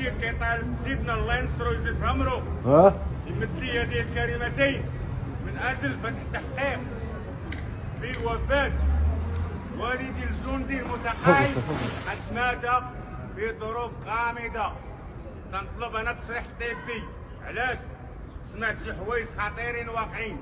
السيد كيطالب سيدنا الله ينصرو ويزيد في عمرو يمد لي هذه الكلمتين من اجل فتح التحقيق في وفاه والدي الجندي المتقاعد قد مات في ظروف غامضه. تنطلب انا تصريح طبي. علاش؟ سمعت شي حوايج خطيرين واقعين.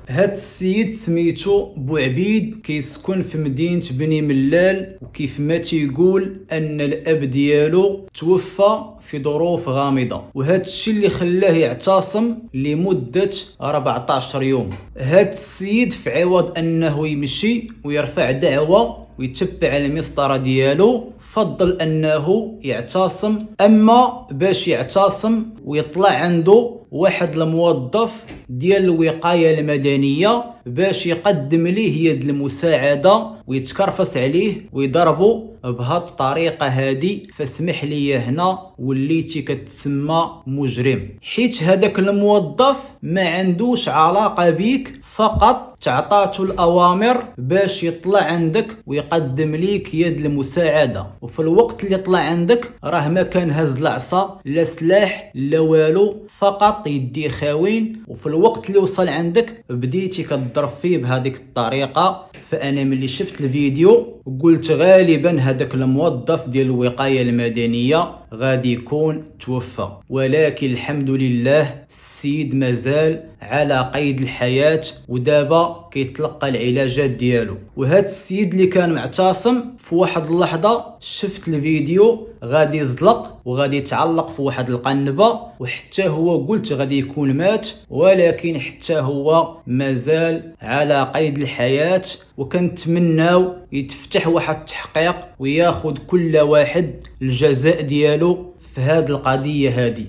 هاد السيد سميتو بوعبيد كيسكن في مدينة بني ملال، وكيف ما تيقول ان الاب ديالو توفى في ظروف غامضة، وهاد الشيء اللي خلاه يعتصم لمدة 14 يوم. هاد السيد في عوض انه يمشي ويرفع دعوة ويتبع المسطرة ديالو، فضل انه يعتصم. اما باش يعتصم ويطلع عنده واحد الموظف ديال الوقاية المدنية باش يقدم ليه يد المساعدة ويتكرفس عليه ويضربه بهاد الطريقة هادي، فاسمح لي هنا وليتي كتسمى مجرم، حيت هذاك الموظف ما عندوش علاقة بيك، فقط تعطاتو الأوامر باش يطلع عندك ويقدم ليك يد المساعدة. وفي الوقت اللي طلع عندك راه ما كان هز العصا لا سلاح لا والو، فقط يدي خاوين. وفي الوقت اللي وصل عندك بديتي كتضرب فيه بهذيك الطريقة. فأنا ملي شفت الفيديو قلت غالبا هذاك الموظف ديال الوقاية المدنية غادي يكون توفى، ولكن الحمد لله السيد مازال على قيد الحياة ودابا كيتلقى العلاجات ديالو. وهذا السيد اللي كان معتصم في واحد اللحظة شفت الفيديو غادي يزلق وغادي يتعلق في واحد القنبة، وحتى هو قلت غادي يكون مات، ولكن حتى هو مازال على قيد الحياة. وكنتمناو يتفتح واحد التحقيق وياخذ كل واحد الجزاء ديالو في هذه القضية هذه.